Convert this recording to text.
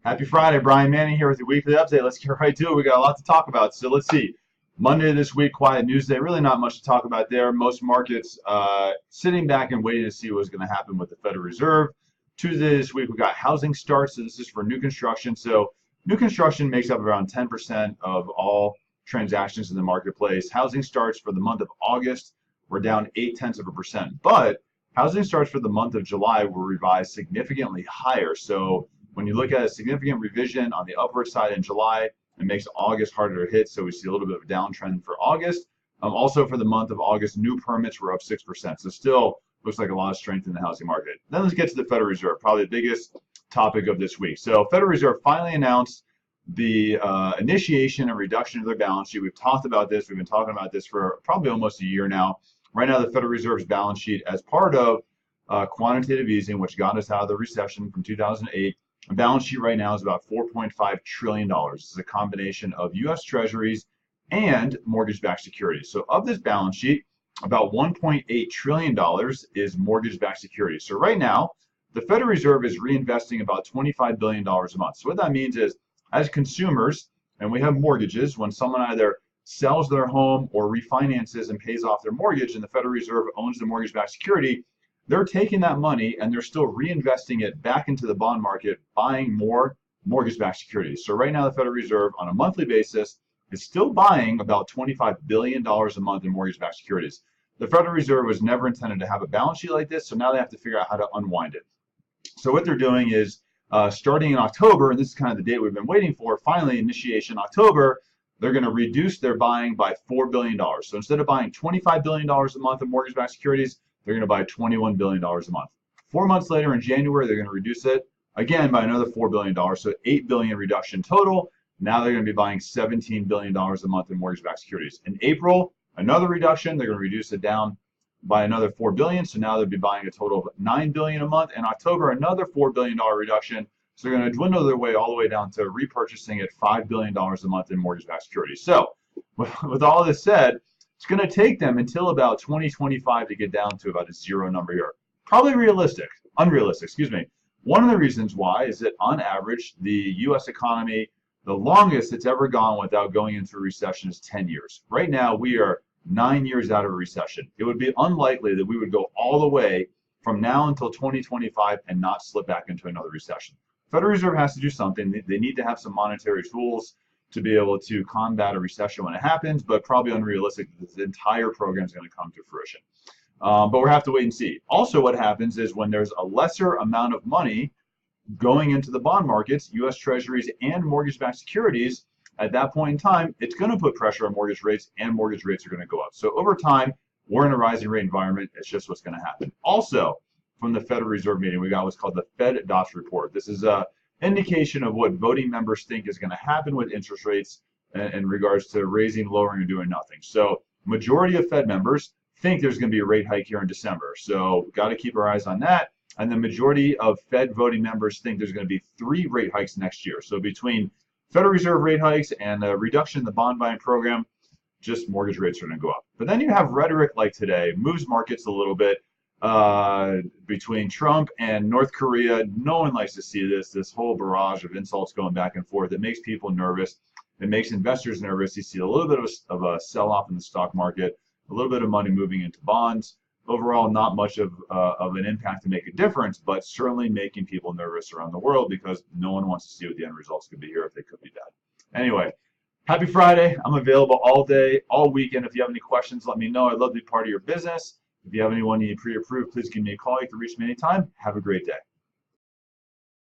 Happy Friday, Brian Manning here with your weekly update. Let's get right to it. We got a lot to talk about. So let's see. Monday this week, quiet news day. Really not much to talk about there. Most markets sitting back and waiting to see what's going to happen with the Federal Reserve. Tuesday this week, we got housing starts. So this is for new construction. So new construction makes up around 10% of all transactions in the marketplace. Housing starts for the month of August were down 0.8%. But housing starts for the month of July were revised significantly higher. So when you look at a significant revision on the upward side in July, it makes August harder to hit, so we see a little bit of a downtrend for August. Also for the month of August, new permits were up 6%, so still looks like a lot of strength in the housing market. Then let's get to the Federal Reserve, probably the biggest topic of this week. So Federal Reserve finally announced the initiation and reduction of their balance sheet. We've talked about this. We've been talking about this for probably almost a year now. Right now, the Federal Reserve's balance sheet, as part of quantitative easing, which got us out of the recession from 2008, the balance sheet right now is about $4.5 trillion. This is a combination of U.S. Treasuries and mortgage-backed securities. So of this balance sheet, about $1.8 trillion is mortgage-backed securities. So right now, the Federal Reserve is reinvesting about $25 billion a month. So what that means is, as consumers, and we have mortgages, when someone either sells their home or refinances and pays off their mortgage, and the Federal Reserve owns the mortgage-backed security, they're taking that money and they're still reinvesting it back into the bond market, buying more mortgage-backed securities. So right now, the Federal Reserve, on a monthly basis, is still buying about $25 billion a month in mortgage-backed securities. The Federal Reserve was never intended to have a balance sheet like this, so now they have to figure out how to unwind it. So what they're doing is, starting in October, and this is kind of the date we've been waiting for, finally initiation October, they're going to reduce their buying by $4 billion. So instead of buying $25 billion a month in mortgage-backed securities, they're going to buy $21 billion a month. 4 months later, in January, they're going to reduce it again by another $4 billion. So $8 billion reduction total. Now they're going to be buying $17 billion a month in mortgage-backed securities. In April, another reduction. They're going to reduce it down by another $4 billion. So now they'll be buying a total of $9 billion a month. In October, another $4 billion reduction. So they're going to dwindle their way all the way down to repurchasing at $5 billion a month in mortgage-backed securities. So with all this said, it's going to take them until about 2025 to get down to about a zero number here. Probably unrealistic, excuse me. One of the reasons why is that on average, the U.S. economy, the longest it's ever gone without going into a recession is 10 years. Right now, we are 9 years out of a recession. It would be unlikely that we would go all the way from now until 2025 and not slip back into another recession. Federal Reserve has to do something. They need to have some monetary tools to be able to combat a recession when it happens, but probably unrealistic that this entire program is going to come to fruition. But we'll have to wait and see. Also, what happens is when there's a lesser amount of money going into the bond markets, U.S. Treasuries and mortgage-backed securities, at that point in time, it's going to put pressure on mortgage rates, and mortgage rates are going to go up. So over time, we're in a rising rate environment. It's just what's going to happen. Also, from the Federal Reserve meeting, we got what's called the Fed Dots Report. This is a indication of what voting members think is going to happen with interest rates in regards to raising, lowering, or doing nothing. So majority of Fed members think there's going to be a rate hike here in December. So got to keep our eyes on that. And the majority of Fed voting members think there's going to be 3 rate hikes next year. So between Federal Reserve rate hikes and a reduction in the bond buying program, just mortgage rates are going to go up. But then you have rhetoric like today, moves markets a little bit. Between Trump and North Korea, no one likes to see this whole barrage of insults going back and forth. It makes people nervous. It makes investors nervous. You see a little bit of a sell-off in the stock market, a little bit of money moving into bonds. Overall, not much of an impact to make a difference, but certainly making people nervous around the world because no one wants to see what the end results could be here if they could be bad. Anyway, happy Friday. I'm available all day, all weekend. If you have any questions, let me know. I'd love to be part of your business. If you have anyone you need pre-approved, please give me a call. You can reach me anytime. Have a great day.